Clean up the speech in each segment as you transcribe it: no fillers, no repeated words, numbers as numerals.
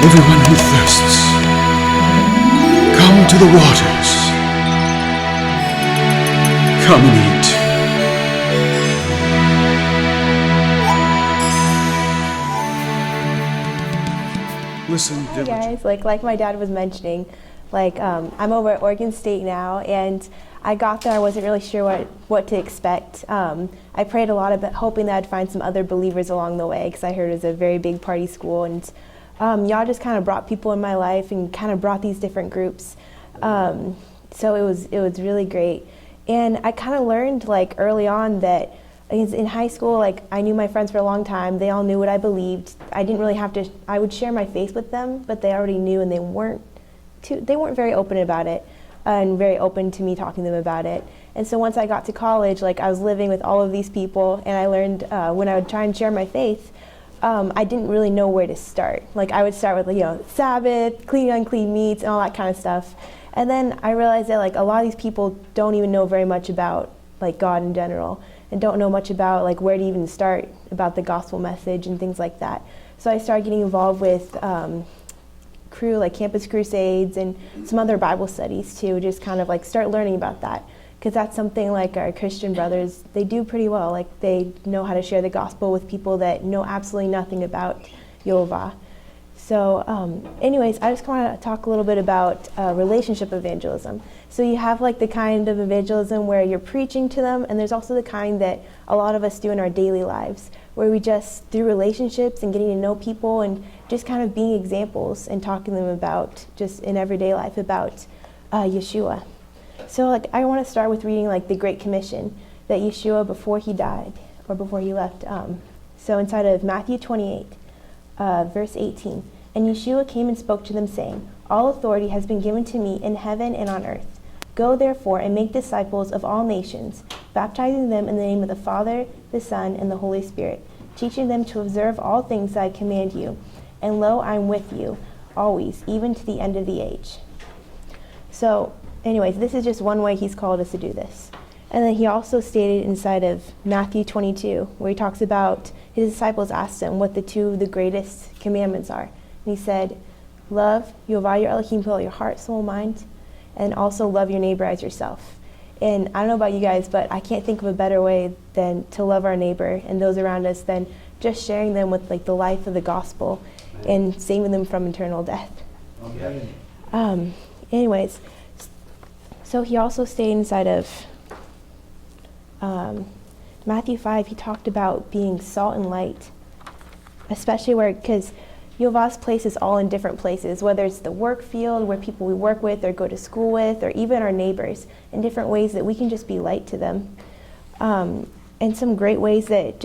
Everyone who thirsts, come to the waters. Come and eat. Listen Hi diligently. guys, like my dad was mentioning, I'm over at Oregon State now, and I got there. I wasn't really sure what to expect. I prayed a lot about hoping that I'd find some other believers along the way, because I heard it was a very big party school, and y'all just kind of brought people in my life and kind of brought these different groups. So it was really great, and I kind of learned early on that in high school, I knew my friends for a long time. They all knew what I believed. I didn't really have to. I would share my faith with them, but they already knew, and they weren't very open about it, and very open to me talking to them about it. And so once I got to college, I was living with all of these people, and I learned when I would try and share my faith, I didn't really know where to start. I would start with Sabbath, clean unclean meats, and all that kind of stuff. And then I realized that a lot of these people don't even know very much about God in general, and don't know much about where to even start about the gospel message and things like that. So I started getting involved with crew, Campus Crusades, and some other Bible studies too, just kind of start learning about that, because that's something our Christian brothers, they do pretty well. They know how to share the gospel with people that know absolutely nothing about Yehovah. So anyways, I just want to talk a little bit about relationship evangelism. So you have the kind of evangelism where you're preaching to them, and there's also the kind that a lot of us do in our daily lives, where we just, through relationships and getting to know people and just kind of being examples and talking to them about, just in everyday life, about Yeshua. So I want to start with reading the Great Commission that Yeshua, before he died, or before he left, so inside of Matthew 28, verse 18. And Yeshua came and spoke to them, saying, all authority has been given to me in heaven and on earth. Go therefore and make disciples of all nations, baptizing them in the name of the Father, the Son, and the Holy Spirit, teaching them to observe all things that I command you. And lo, I am with you always, even to the end of the age. So anyways, this is just one way he's called us to do this. And then he also stated inside of Matthew 22, where he talks about his disciples asked him what the greatest commandments are. And he said, love Yehovah your Elohim with all your heart, soul, mind, and also love your neighbor as yourself. And I don't know about you guys, but I can't think of a better way than to love our neighbor and those around us than just sharing them with the life of the gospel and saving them from eternal death. Okay. Anyways, so he also stayed inside of Matthew 5. He talked about being salt and light, especially because Yehovah's place is all in different places, whether it's the work field where people we work with or go to school with, or even our neighbors, in different ways that we can just be light to them. And some great ways that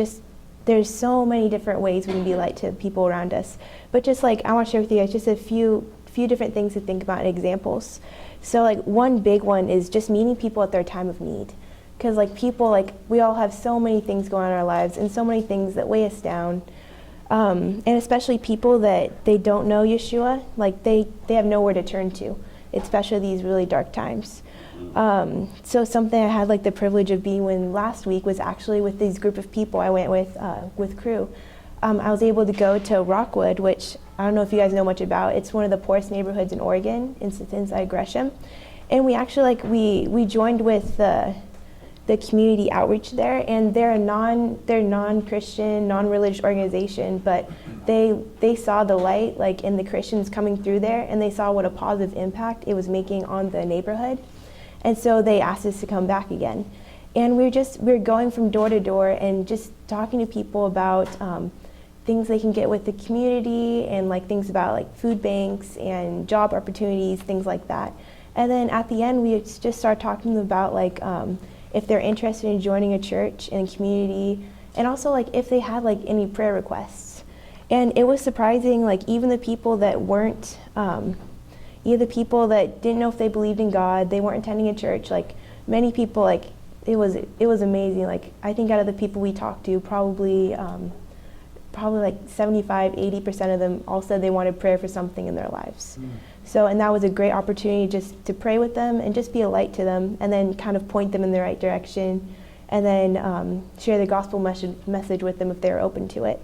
there's so many different ways we can be light to people around us. But I want to share with you guys just a few different things to think about and examples. So one big one is just meeting people at their time of need. Because people, we all have so many things going on in our lives and so many things that weigh us down. And especially people that they don't know Yeshua, they have nowhere to turn to, especially these really dark times. So something I had the privilege of being with last week was actually with this group of people I went with crew. I was able to go to Rockwood, which I don't know if you guys know much about. It's one of the poorest neighborhoods in Oregon, inside Gresham. And we actually we joined with the community outreach there, and they're non-Christian, non-religious organization, but they saw the light in the Christians coming through there, and they saw what a positive impact it was making on the neighborhood. And so they asked us to come back again. And we're going from door to door and just talking to people about things they can get with the community, and things about food banks and job opportunities, things like that. And then at the end, we just start talking to them about if they're interested in joining a church and community, and also if they had any prayer requests. And it was surprising, even the people that weren't, either the people that didn't know if they believed in God, they weren't attending a church, many people, it was amazing. I think out of the people we talked to, probably 75, 80% of them all said they wanted prayer for something in their lives. So, and that was a great opportunity just to pray with them and just be a light to them, and then kind of point them in the right direction, and then share the gospel message with them if they're open to it.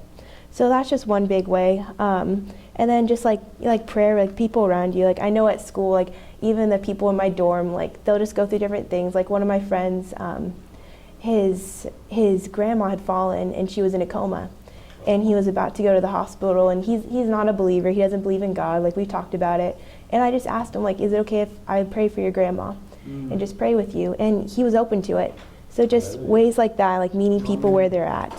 So that's just one big way. And And then just like prayer, like people around you. Like I know at school, like even the people in my dorm, like they'll just go through different things. Like one of my friends, his grandma had fallen and she was in a coma, and he was about to go to the hospital, and he's not a believer. He doesn't believe in God. Like we talked about it, and I just asked him, like, is it okay if I pray for your grandma and just pray with you? And he was open to it. So just ways like that, like meeting people where they're at.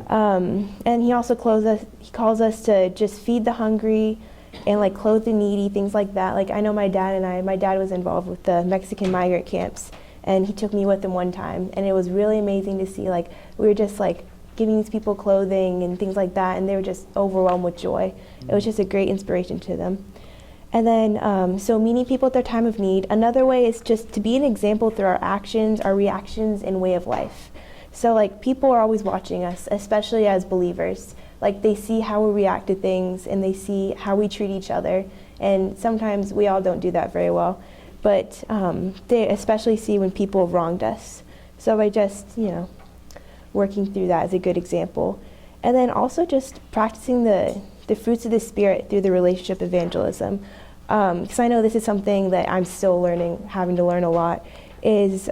And he also calls us to just feed the hungry and like clothe the needy, things like that. Like I know my dad was involved with the Mexican migrant camps, and he took me with him one time, and it was really amazing to see, like we were just like giving these people clothing and things like that, and they were just overwhelmed with joy. It was just a great inspiration to them. And then, so meeting people at their time of need. Another way is just to be an example through our actions, our reactions, and way of life. So like people are always watching us, especially as believers. Like they see how we react to things, and they see how we treat each other. And sometimes we all don't do that very well, but they especially see when people have wronged us. So by just, working through that is a good example. And then also just practicing the fruits of the Spirit through the relationship evangelism. Because I know this is something that I'm still learning, having to learn a lot, is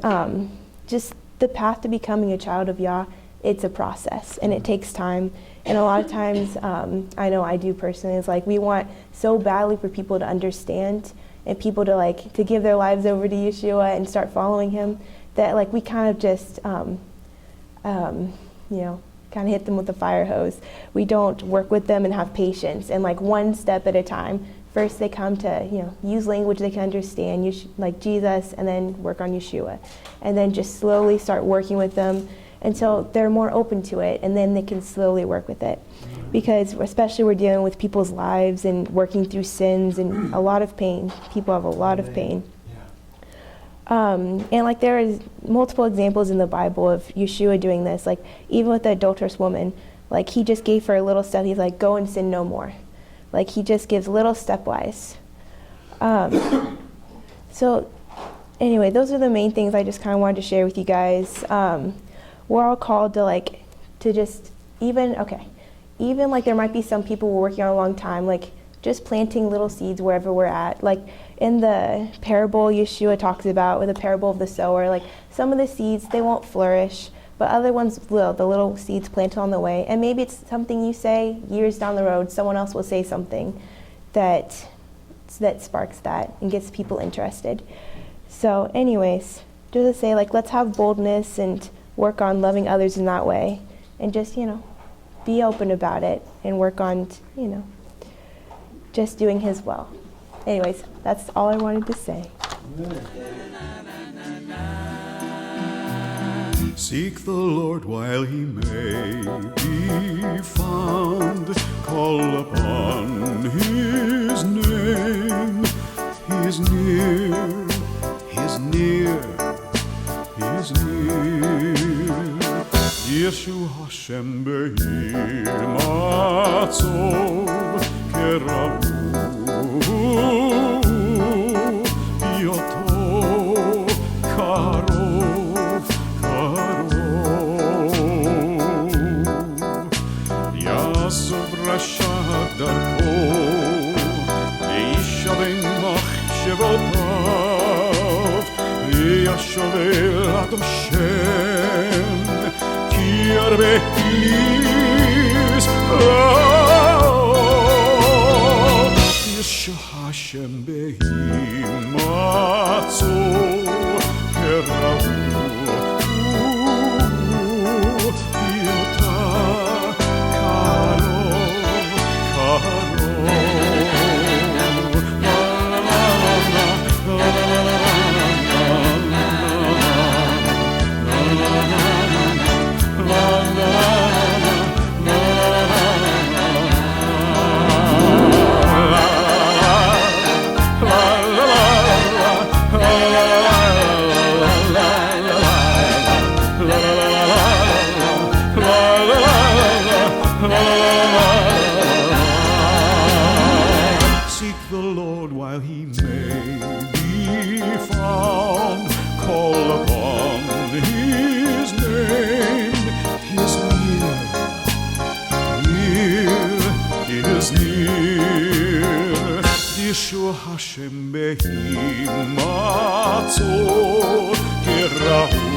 just the path to becoming a child of Yah. It's a process, and it takes time. And a lot of times, I know I do personally, it's like we want so badly for people to understand and people to give their lives over to Yeshua and start following him, that like we kind of just, kind of hit them with a fire hose. We don't work with them and have patience, and like one step at a time. First they come to use language they can understand, like Jesus, and then work on Yeshua, and then just slowly start working with them until they're more open to it, and then they can slowly work with it. Because especially we're dealing with people's lives and working through sins and a lot of pain. People have a lot of pain. And like there is multiple examples in the Bible of Yeshua doing this. Like even with the adulterous woman, like he just gave her a little step. He's like, go and sin no more. Like he just gives little stepwise. So anyway, those are the main things I just kind of wanted to share with you guys. We're all called to just even like there might be some people we're working on a long time, like just planting little seeds wherever we're at. Like in the parable Yeshua talks about, with the parable of the sower, like some of the seeds, they won't flourish, but other ones will, the little seeds planted on the way. And maybe it's something you say years down the road, someone else will say something that sparks that and gets people interested. So anyways, just to say, like, let's have boldness and work on loving others in that way, and just, be open about it and work on, just doing his will. Anyways, that's all I wanted to say. Seek the Lord while he may be found. Call upon his name. He is near, he is near, he is near. Yeshua Hashem Behir Matzov Keravu Yoto Karov Karov Yasov Rasha Darko Yishavim Machshevotav Yashavel Ad Hashem Yarbe is Yeshua Hashem Behim Matzo Keravu Yota Karo ישוע השם בהימצאו, כראוי